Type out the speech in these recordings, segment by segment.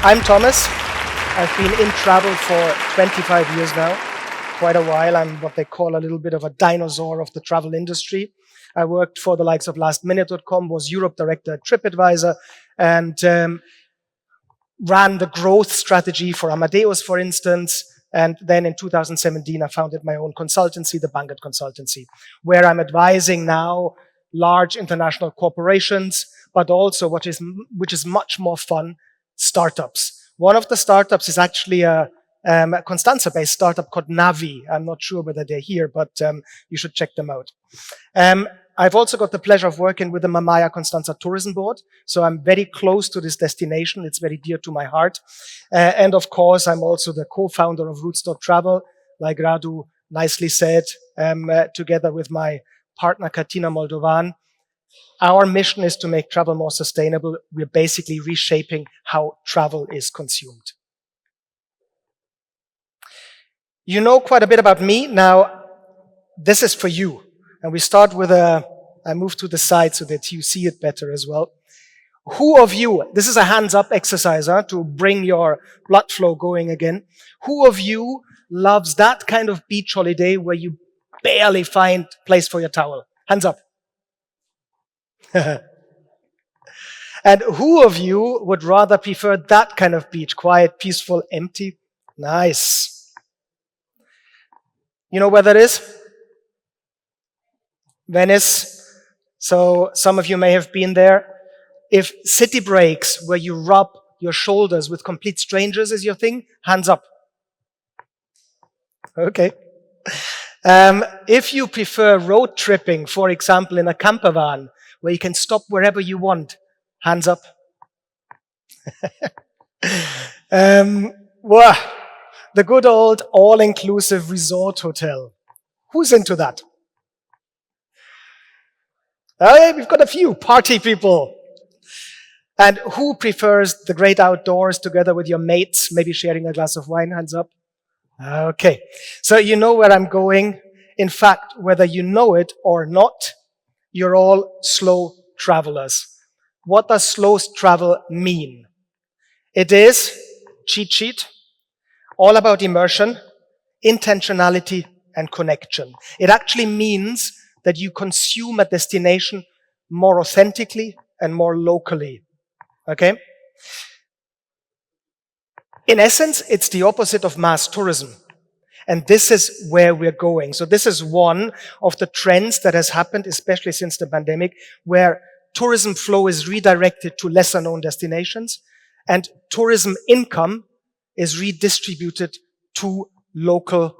I'm Thomas. I've been in travel for 25 years now, quite a while. I'm what they call a little bit of a dinosaur of the travel industry. I worked for the likes of lastminute.com, was Europe director at TripAdvisor, and ran the growth strategy for Amadeus, for instance. And then in 2017, I founded my own consultancy, the Bang Consultancy, where I'm advising now large international corporations, but also which is much more fun, startups. One of the startups is actually a Constanza-based startup called Navi. I'm not sure whether they're here, but you should check them out. I've also got the pleasure of working with the Mamaia Constanza Tourism Board, so I'm very close to this destination. It's very dear to my heart. And of course, I'm also the co-founder of Ruuts.travel, like Radu nicely said, together with my partner Katina Moldovan. Our mission is to make travel more sustainable. We're basically reshaping how travel is consumed. You know quite a bit about me. Now, this is for you. And we start with I move to the side so that you see it better as well. Who of you, this is a hands up exercise to bring your blood flow going again. Who of you loves that kind of beach holiday where you barely find place for your towel? Hands up. And who of you would rather prefer that kind of beach? Quiet, peaceful, empty? Nice. You know where that is? Venice. So some of you may have been there. If city breaks where you rub your shoulders with complete strangers is your thing, hands up. Okay. If you prefer road tripping, for example, in a camper van, where you can stop wherever you want, hands up. Well, the good old all-inclusive resort hotel. Who's into that? Oh, yeah, we've got a few party people. And who prefers the great outdoors together with your mates, maybe sharing a glass of wine? Hands up. Okay. So you know where I'm going. In fact, whether you know it or not, you're all slow travelers. What does slow travel mean? It is, cheat sheet, all about immersion, intentionality, and connection. It actually means that you consume a destination more authentically and more locally. Okay? In essence, it's the opposite of mass tourism. And this is where we're going. So this is one of the trends that has happened, especially since the pandemic, where tourism flow is redirected to lesser known destinations and tourism income is redistributed to local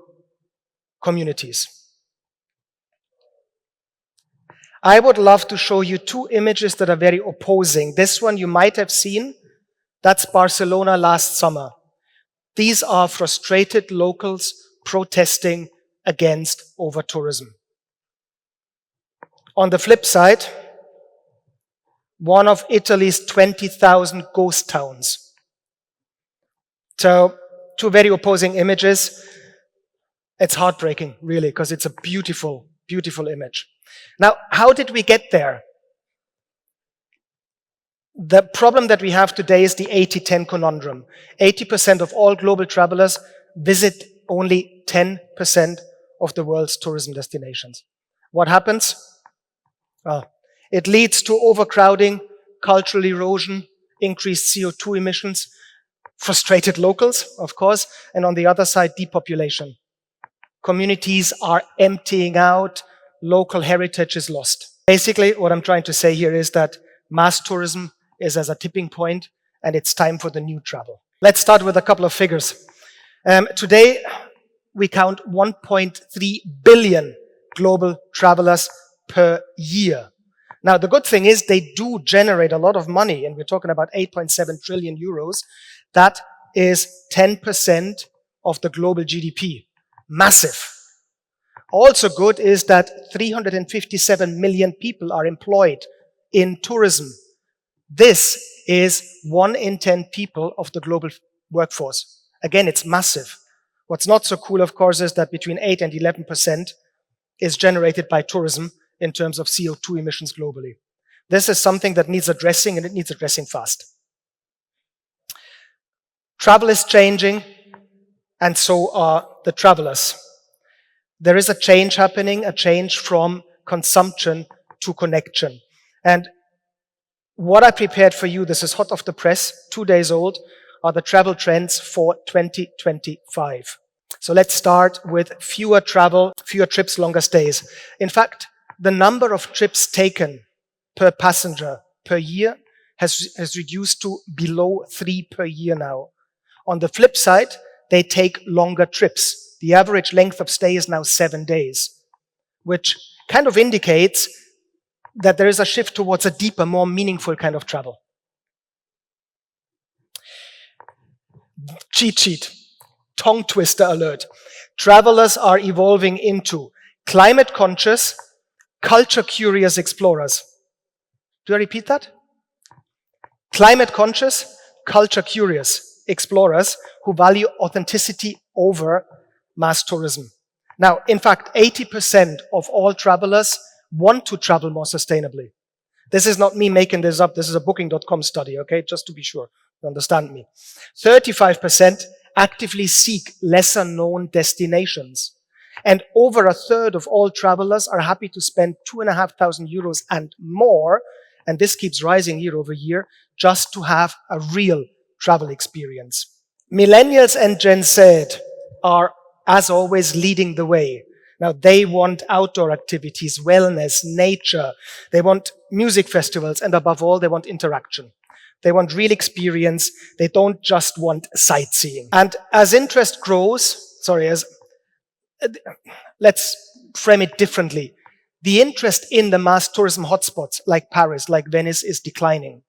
communities. I would love to show you two images that are very opposing. This one you might have seen. That's Barcelona last summer. These are frustrated locals protesting against over-tourism. On the flip side, one of Italy's 20,000 ghost towns. So, two very opposing images. It's heartbreaking, really, because it's a beautiful, beautiful image. Now, how did we get there? The problem that we have today is the 80-10 conundrum. 80% of all global travelers visit only 10% of the world's tourism destinations. What happens? It leads to overcrowding, cultural erosion, increased CO2 emissions, frustrated locals, of course, and on the other side, depopulation. Communities are emptying out, local heritage is lost. Basically, what I'm trying to say here is that mass tourism is as a tipping point, and it's time for the new travel. Let's start with a couple of figures. Today, we count 1.3 billion global travelers per year. Now, the good thing is they do generate a lot of money, and we're talking about 8.7 trillion euros. That is 10% of the global GDP. Massive. Also good is that 357 million people are employed in tourism. This is 1 in 10 people of the global workforce. Again, it's massive. What's not so cool, of course, is that between 8 and 11% is generated by tourism in terms of CO2 emissions globally. This is something that needs addressing, and it needs addressing fast. Travel is changing, and so are the travelers. There is a change happening, a change from consumption to connection. And what I prepared for you, this is hot off the press, 2 days old, are the travel trends for 2025. So let's start with fewer trips, longer stays. In fact, the number of trips taken per passenger per year has reduced to below 3 per year now. On the flip side, they take longer trips. The average length of stay is now 7 days, which kind of indicates that there is a shift towards a deeper, more meaningful kind of travel. Cheat sheet, tongue twister alert. Travelers are evolving into climate conscious, culture curious explorers. Do I repeat that? Climate conscious, culture curious explorers who value authenticity over mass tourism. Now, in fact, 80% of all travelers want to travel more sustainably. This is not me making this up. This is a booking.com study, okay? Just to be sure you understand me. 35% actively seek lesser known destinations. And over a third of all travelers are happy to spend 2,500 euros and more, and this keeps rising year over year, just to have a real travel experience. Millennials and Gen Z are, as always, leading the way. Now, they want outdoor activities, wellness, nature. They want music festivals, and above all, they want interaction. They want real experience. They don't just want sightseeing. And as interest grows, let's frame it differently. The interest in the mass tourism hotspots like Paris, like Venice, is declining.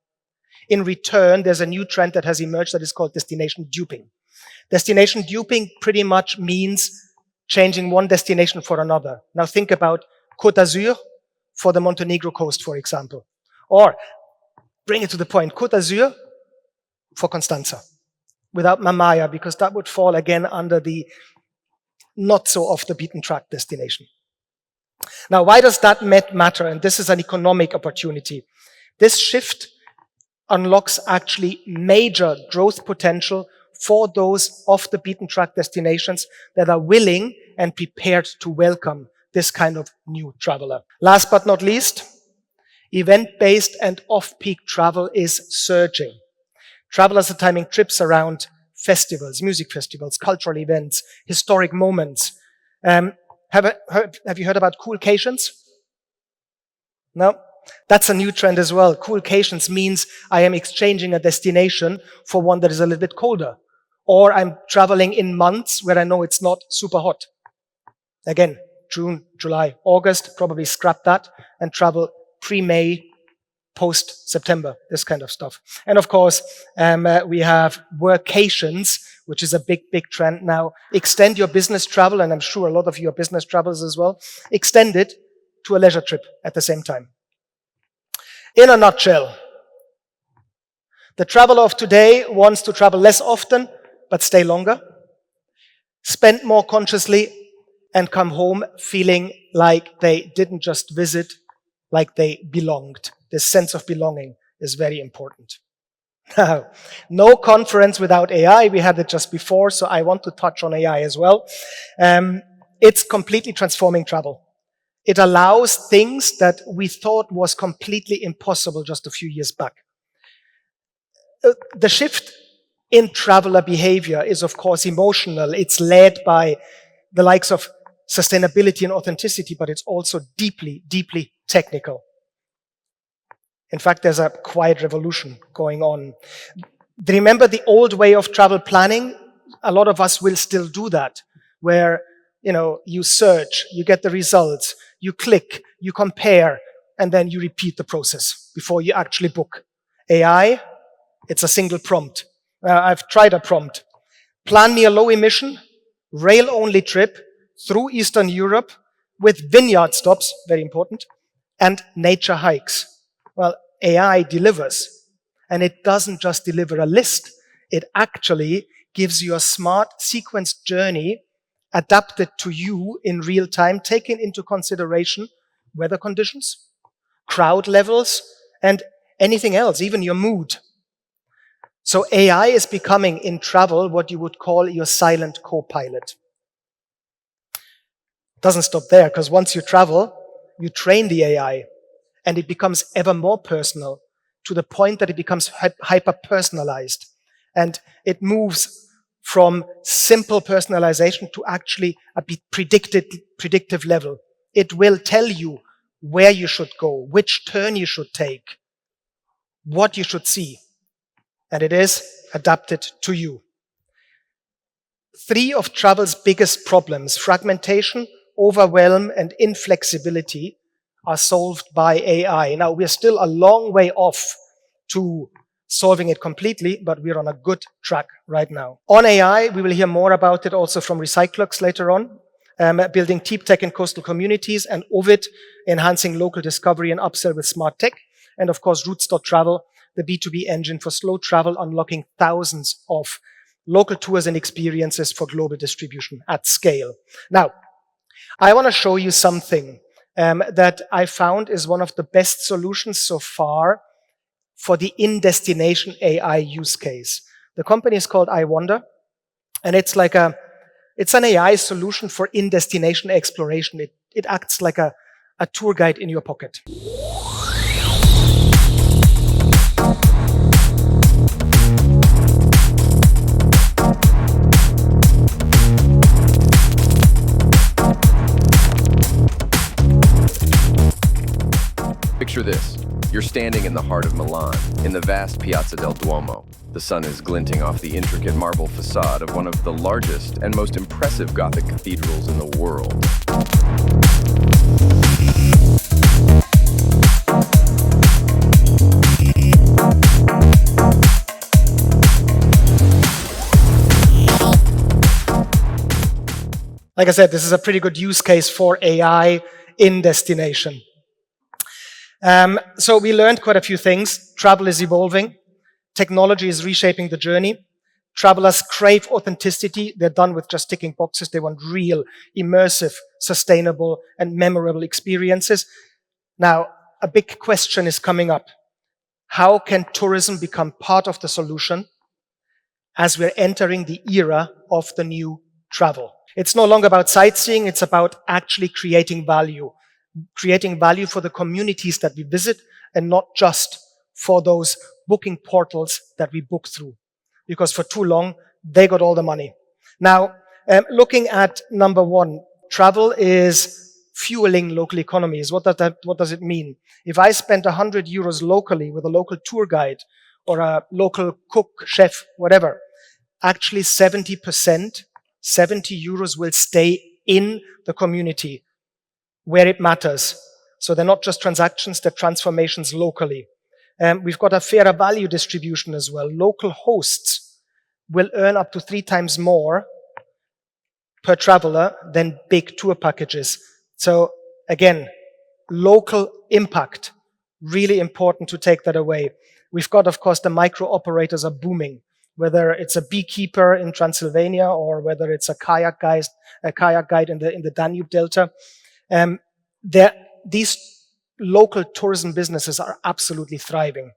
In return, there's a new trend that has emerged that is called destination duping. Destination duping pretty much means changing one destination for another. Now think about Côte d'Azur for the Montenegro coast, for example. Or, bring it to the point, Côte d'Azur for Constanza, without Mamaya, because that would fall again under the not so off the beaten track destination. Now, why does that matter? And this is an economic opportunity. This shift unlocks actually major growth potential for those off the beaten track destinations that are willing and prepared to welcome this kind of new traveler. Last but not least, event-based and off-peak travel is surging. Travelers are timing trips around festivals, music festivals, cultural events, historic moments. Have you heard about coolcations? No? That's a new trend as well. Coolcations means I am exchanging a destination for one that is a little bit colder. Or I'm traveling in months where I know it's not super hot. Again, June, July, August, probably scrap that and travel pre-May, post-September, this kind of stuff. And of course, we have workations, which is a big, big trend now. Extend your business travel, and I'm sure a lot of you are business travelers as well. Extend it to a leisure trip at the same time. In a nutshell, the traveler of today wants to travel less often, but stay longer, spend more consciously, and come home feeling like they didn't just visit, like they belonged. This sense of belonging is very important. Now, no conference without AI. We had it just before, so I want to touch on AI as well. It's completely transforming travel. It allows things that we thought was completely impossible just a few years back. The shift in traveler behavior is, of course, emotional. It's led by the likes of sustainability and authenticity, but it's also deeply, deeply technical. In fact, there's a quiet revolution going on. Remember the old way of travel planning? A lot of us will still do that, where you search, you get the results, you click, you compare, and then you repeat the process before you actually book. AI, it's a single prompt. I've tried a prompt. Plan me a low-emission, rail-only trip through Eastern Europe with vineyard stops, very important, and nature hikes. Well, AI delivers. And it doesn't just deliver a list. It actually gives you a smart sequenced journey adapted to you in real time, taking into consideration weather conditions, crowd levels, and anything else, even your mood. So AI is becoming in travel what you would call your silent co-pilot. Doesn't stop there, because once you travel, you train the AI, and it becomes ever more personal to the point that it becomes hyper-personalized. And it moves from simple personalization to actually a predictive level. It will tell you where you should go, which turn you should take, what you should see. And it is adapted to you. 3 of travel's biggest problems, fragmentation, overwhelm, and inflexibility, are solved by AI. Now, we're still a long way off to solving it completely, but we're on a good track right now. On AI, we will hear more about it also from Recyclux later on, building deep tech in coastal communities, and Ovid, enhancing local discovery and upsell with smart tech, and of course, Ruuts.travel, the B2B engine for slow travel, unlocking thousands of local tours and experiences for global distribution at scale. Now, I want to show you something that I found is one of the best solutions so far for the in-destination AI use case. The company is called I Wonder, and it's an AI solution for in-destination exploration. It acts like a tour guide in your pocket. Picture this. You're standing in the heart of Milan, in the vast Piazza del Duomo. The sun is glinting off the intricate marble facade of one of the largest and most impressive Gothic cathedrals in the world. Like I said, this is a pretty good use case for AI in destination. So we learned quite a few things. Travel is evolving. Technology is reshaping the journey. Travelers crave authenticity. They're done with just ticking boxes. They want real, immersive, sustainable, and memorable experiences. Now, a big question is coming up. How can tourism become part of the solution as we're entering the era of the new travel? It's no longer about sightseeing. It's about actually creating value for the communities that we visit, and not just for those booking portals that we book through. Because for too long, they got all the money. Now, looking at number 1, travel is fueling local economies. What does it mean? If I spend 100 euros locally with a local tour guide or a local cook, chef, whatever, actually 70% will stay in the community where it matters. So they're not just transactions, they're transformations locally. We've got a fairer value distribution as well. Local hosts will earn up to 3 times more per traveler than big tour packages. So again, local impact, really important to take that away. We've got, of course, the micro operators are booming, whether it's a beekeeper in Transylvania or whether it's a kayak guide in the Danube Delta. These local tourism businesses are absolutely thriving.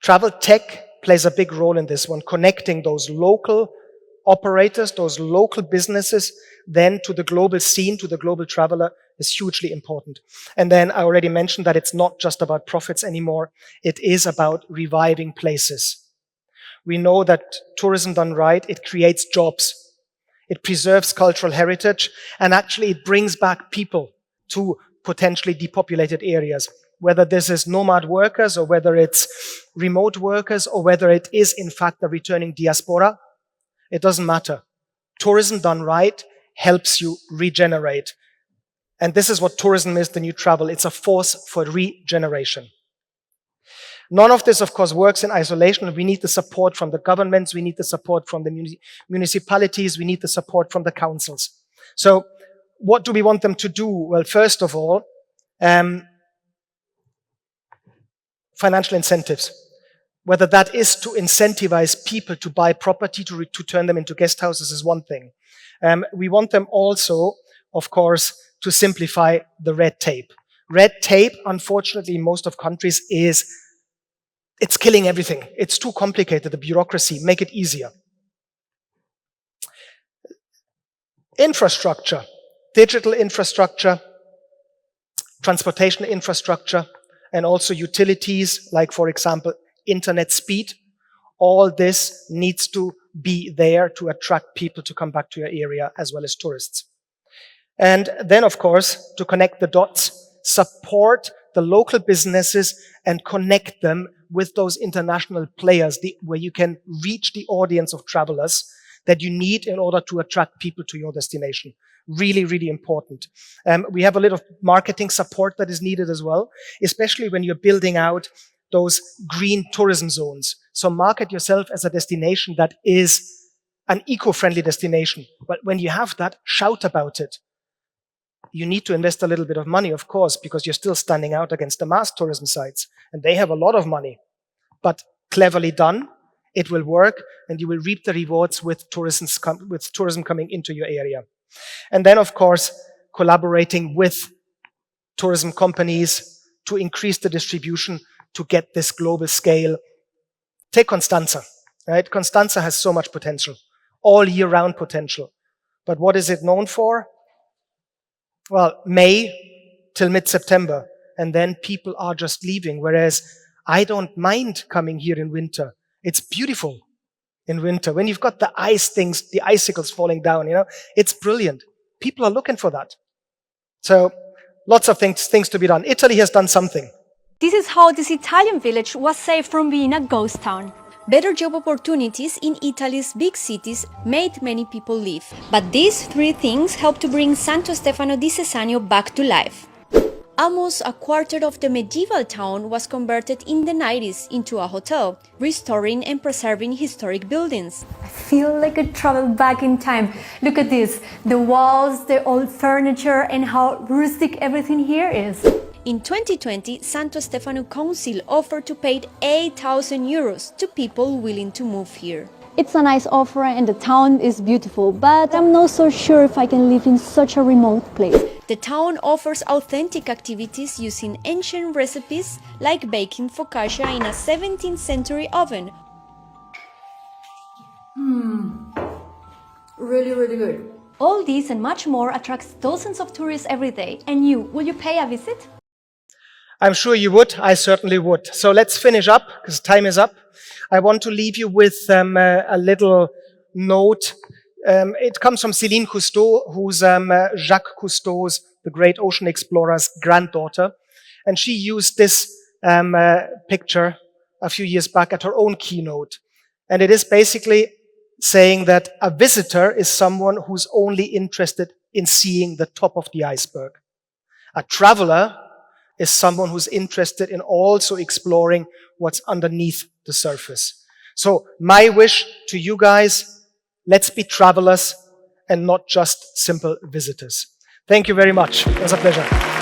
Travel tech plays a big role in this one, connecting those local operators, those local businesses, then to the global scene, to the global traveler, is hugely important. And then I already mentioned that it's not just about profits anymore. It is about reviving places. We know that tourism done right, it creates jobs. It preserves cultural heritage, and actually it brings back people to potentially depopulated areas, whether this is nomad workers or whether it's remote workers or whether it is in fact a returning diaspora. It doesn't matter. Tourism done right helps you regenerate. And this is what tourism is, the new travel. It's a force for regeneration. None of this, of course, works in isolation. We need the support from the governments. We need the support from the municipalities. We need the support from the councils. So what do we want them to do? Well, first of all, financial incentives. Whether that is to incentivize people to buy property, to turn them into guest houses is one thing. We want them also, of course, to simplify the red tape. Red tape, unfortunately, in most of countries is it's killing everything. It's too complicated, the bureaucracy. Make it easier. Infrastructure, digital infrastructure, transportation infrastructure, and also utilities, like, for example, internet speed. All this needs to be there to attract people to come back to your area, as well as tourists. And then, of course, to connect the dots, support the local businesses and connect them with those international players where you can reach the audience of travelers that you need in order to attract people to your destination. Really, really important. We have a little marketing support that is needed as well, especially when you're building out those green tourism zones. So market yourself as a destination that is an eco-friendly destination. But when you have that, shout about it. You need to invest a little bit of money, of course, because you're still standing out against the mass tourism sites, and they have a lot of money. But cleverly done, it will work, and you will reap the rewards with tourism coming into your area. And then, of course, collaborating with tourism companies to increase the distribution to get this global scale. Take Constanza, right? Constanza has so much potential, all year-round potential. But what is it known for? Well, May till mid-September, and then people are just leaving, whereas I don't mind coming here in winter. It's beautiful in winter. When you've got the ice things, the icicles falling down, it's brilliant. People are looking for that. So lots of things to be done. Italy has done something. This is how this Italian village was saved from being a ghost town. Better job opportunities in Italy's big cities made many people leave. But these three things helped to bring Santo Stefano di Sessanio back to life. Almost a quarter of the medieval town was converted in the 90s into a hotel, restoring and preserving historic buildings. I feel like I traveled back in time. Look at this, the walls, the old furniture, and how rustic everything here is. In 2020, Santo Stefano Council offered to pay 8,000 euros to people willing to move here. It's a nice offer and the town is beautiful, but I'm not so sure if I can live in such a remote place. The town offers authentic activities using ancient recipes like baking focaccia in a 17th century oven. Really, really good. All this and much more attracts dozens of tourists every day. And you, will you pay a visit? I'm sure you would. I certainly would. So let's finish up, because time is up. I want to leave you with a little note. It comes from Céline Cousteau, who's Jacques Cousteau's, the great ocean explorer's granddaughter. And she used this picture a few years back at her own keynote. And it is basically saying that a visitor is someone who's only interested in seeing the top of the iceberg. A traveler is someone who's interested in also exploring what's underneath the surface. So my wish to you guys, let's be travelers and not just simple visitors. Thank you very much. It was a pleasure.